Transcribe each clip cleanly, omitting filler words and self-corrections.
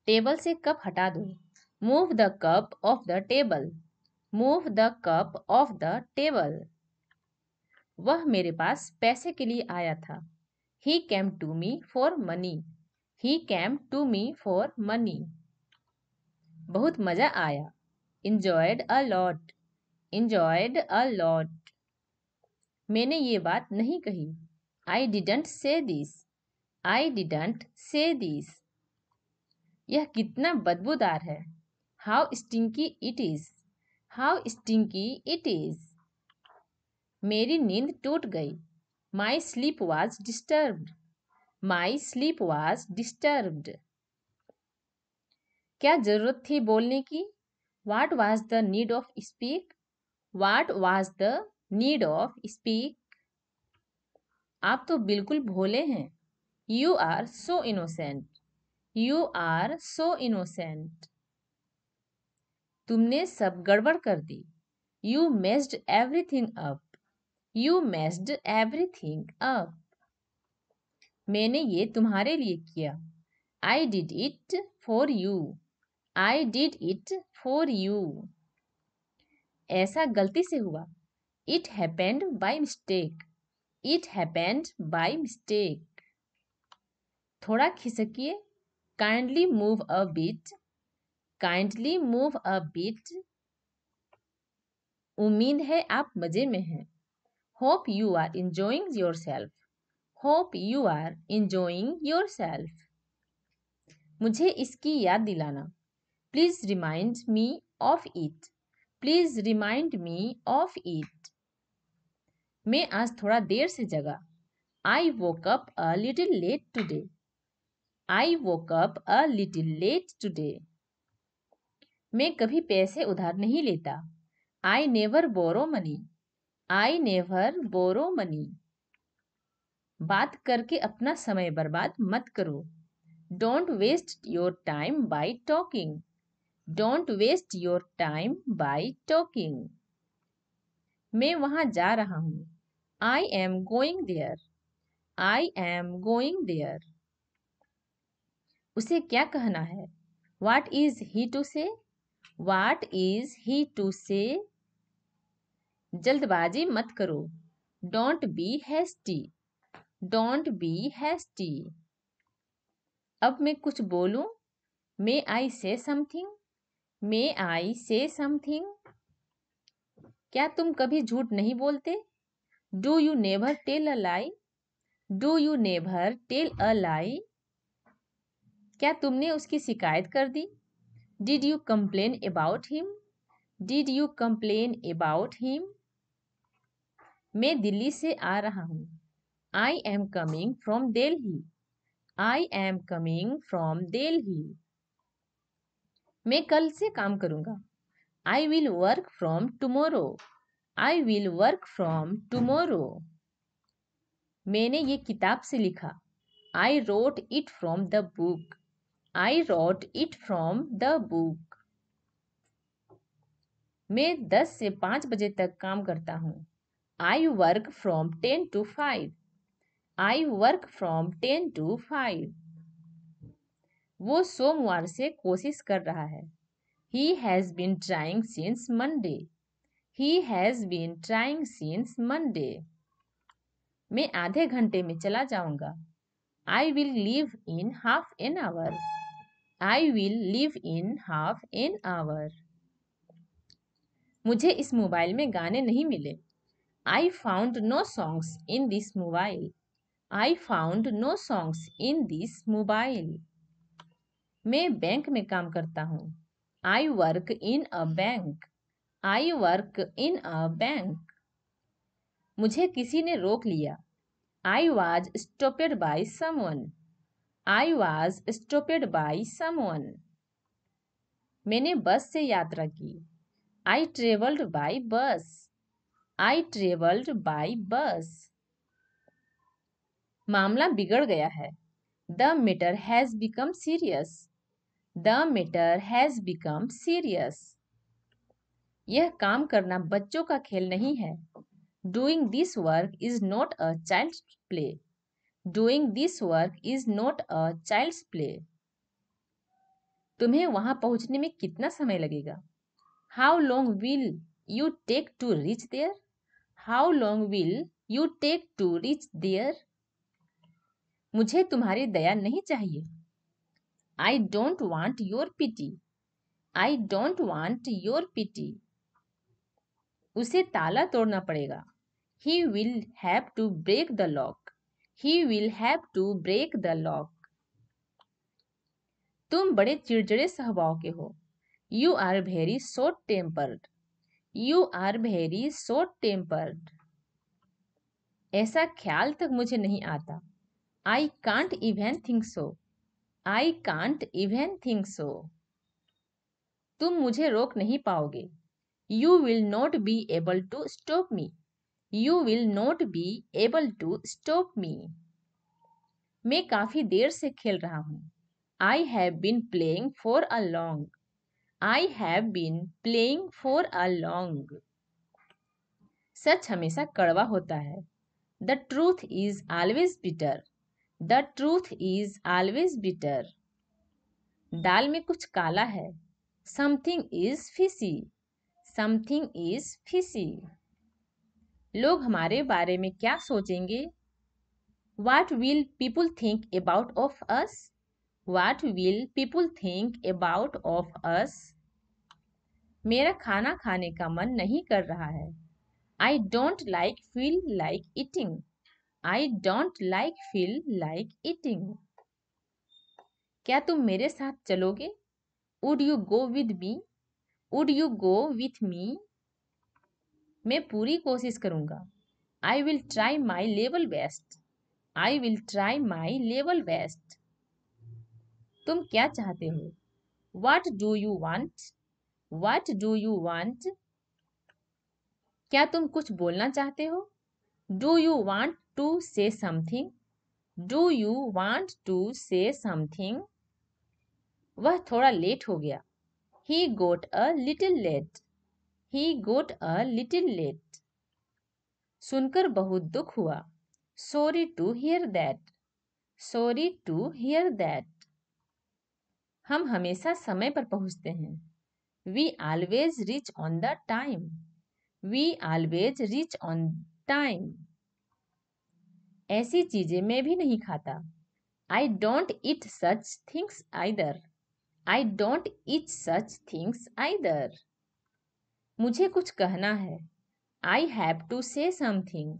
Table से cup हटा दो। Move the cup off the table. Move the cup off the table. वह मेरे पास पैसे के लिए आया था। He came to me for money. He came to me for money. बहुत मजा आया। enjoyed a lot। enjoyed a lot। मैंने ये बात नहीं कही। I didn't say this। I didn't say this। यह कितना बदबूदार है। How stinky it is। How stinky it is। मेरी नींद टूट गई। My sleep was disturbed। My sleep was disturbed। क्या जरूरत थी बोलने की? What was the need of speak? What was the need of speak? आप तो बिल्कुल भोले हैं। You are so innocent। You are so innocent। तुमने सब गड़बड़ कर दी। You messed everything up। You messed everything up। मैंने ये तुम्हारे लिए किया। I did it for you। I did it for you। ऐसा गलती से हुआ। It happened by mistake। It happened by mistake। थोड़ा खिसकिए। Kindly move a bit। Kindly move a bit। उम्मीद है आप मजे में हैं। Hope you are enjoying yourself। Hope you are enjoying yourself। मुझे इसकी याद दिलाना। Please remind me of it। Please remind me of it। मैं आज थोड़ा देर से जगा। I woke up a little late today। I woke up a little late today। मैं कभी पैसे उधार नहीं लेता। I never borrow money। I never borrow money। बात करके अपना समय बर्बाद मत करो। Don't waste your time by talking। Don't waste your time by talking। मैं वहां जा रहा हूं। I am going there। I am going there। उसे क्या कहना है? What is he to say? What is he to say? जल्दबाजी मत करो। Don't be hasty। Don't be hasty। अब मैं कुछ बोलूं? May I say something? May I say something? क्या तुम कभी झूठ नहीं बोलते? Do you never tell a lie? Do you never tell a lie? क्या तुमने उसकी शिकायत कर दी? Did you complain about him? Did you complain about him? मैं दिल्ली से आ रहा हूँ। I am coming from Delhi। I am coming from Delhi। मैं कल से काम करूँगा। I will work from tomorrow। I will work from tomorrow। मैंने ये किताब से लिखा। I wrote it from the book। I wrote it from the book। मैं 10 से 5 बजे तक काम करता हूँ। I work from 10 to 5। I work from 10 to 5। वो सोमवार से कोशिश कर रहा है। He has been trying since Monday। He has been trying since Monday। मैं आधे घंटे में चला जाऊंगा। I will leave in half an hour। I will leave in half an hour। मुझे इस मोबाइल में गाने नहीं मिले। I found no songs in this mobile। I found no songs in this mobile। मैं बैंक में काम करता हूँ। I work in a bank। I work in a bank। मुझे किसी ने रोक लिया। I was stopped by someone। I was stopped by someone। मैंने बस से यात्रा की। I traveled by bus। I traveled by bus। मामला बिगड़ गया है। The matter has become serious। The matter has become serious। यह काम करना बच्चों का खेल नहीं है। Doing this work is not a child's play। Doing this work is not a child's play। तुम्हें वहां पहुंचने में कितना समय लगेगा? How long will you take to reach there? How long will you take to reach there? मुझे तुम्हारी दया नहीं चाहिए। I don't want your pity. I don't want your pity. उसे ताला तोड़ना पड़ेगा। He will have to break the lock. He will have to break the lock. तुम बड़े चिड़चिड़े स्वभाव के हो। You are very short tempered. You are very short tempered. ऐसा ख्याल तक मुझे नहीं आता। I can't even think so. I can't even think so. तुम मुझे रोक नहीं पाओगे। You will not be able to stop me. You will not be able to stop me. मैं काफी देर से खेल रहा हूँ। I have been playing for a long. I have been playing for a long. सच हमेशा कड़वा होता है। The truth is always bitter. The truth is always bitter. दाल में कुछ काला है। Something is fishy. Something is fishy. लोग हमारे बारे में क्या सोचेंगे? What will people think about of us? What will people think about of us? मेरा खाना खाने का मन नहीं कर रहा है। I don't like feel like eating. I don't like feel like eating. क्या तुम मेरे साथ चलोगे? Would you go with me? Would you go with me? मैं पूरी कोशिश करूंगा। I will try my level best. I will try my level best. तुम क्या चाहते हो? What do you want? What do you want? क्या तुम कुछ बोलना चाहते हो? Do you want to say something? Do you want to say something? वह थोड़ा लेट हो गया। He got a little late. He got a little late. सुनकर बहुत दुख हुआ। Sorry to hear that. Sorry to hear that. हम हमेशा समय पर पहुंचते हैं। We always reach on the time. We always reach on time. ऐसी चीजें मैं भी नहीं खाता। I don't eat such things either. I don't eat such things either. मुझे कुछ कहना है। I have to say something.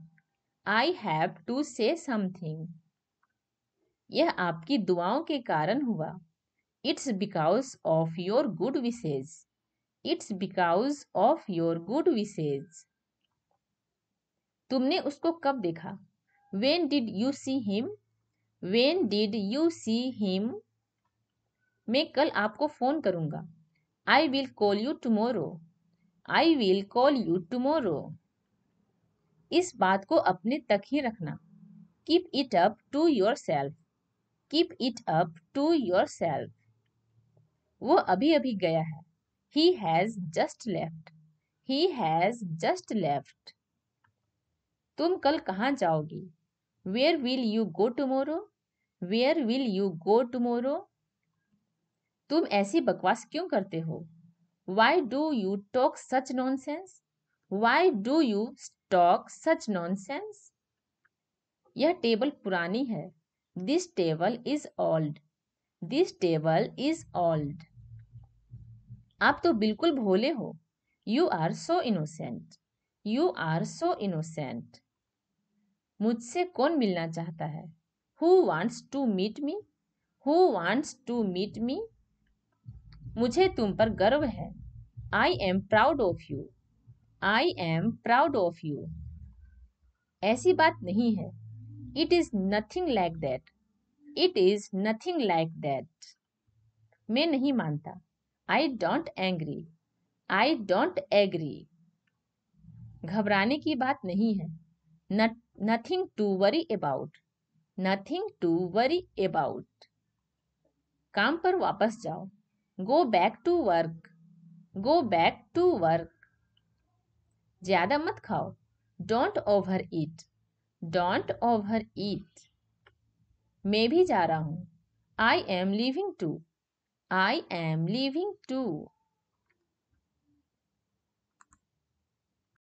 I have to say something. यह आपकी दुआओं के कारण हुआ। It's because of your good wishes. It's because of your good wishes. तुमने उसको कब देखा? When did you see him? When did you see him? मैं कल आपको फोन करूंगा। I will call you tomorrow. I will call you tomorrow. इस बात को अपने तक ही रखना। Keep it up to yourself. Keep it up to yourself. वो अभी अभी गया है। He has just left. He has just left. तुम कल कहाँ जाओगी? Where will you go tomorrow? Where will you go tomorrow? तुम ऐसी बकवास क्यों करते हो? Why do you talk such nonsense? Why do you talk such nonsense? यह टेबल पुरानी है। This table is old. This table is old. आप तो बिल्कुल भोले हो। You are so innocent. You are so innocent. मुझसे कौन मिलना चाहता है? Who wants to meet me? Who wants to meet me? मुझे तुम पर गर्व है। I am proud of you. I am proud of you. ऐसी बात नहीं है। It is nothing like that. It is nothing like that. मैं नहीं मानता। I don't agree. I don't agree. घबराने की बात नहीं है। Nothing to worry about. Nothing to worry about. काम पर वापस जाओ। Go back to work. Go back to work. ज्यादा मत खाओ। Don't overeat. Don't overeat. मैं भी जा रहा हूँ। I am leaving too. I am leaving too.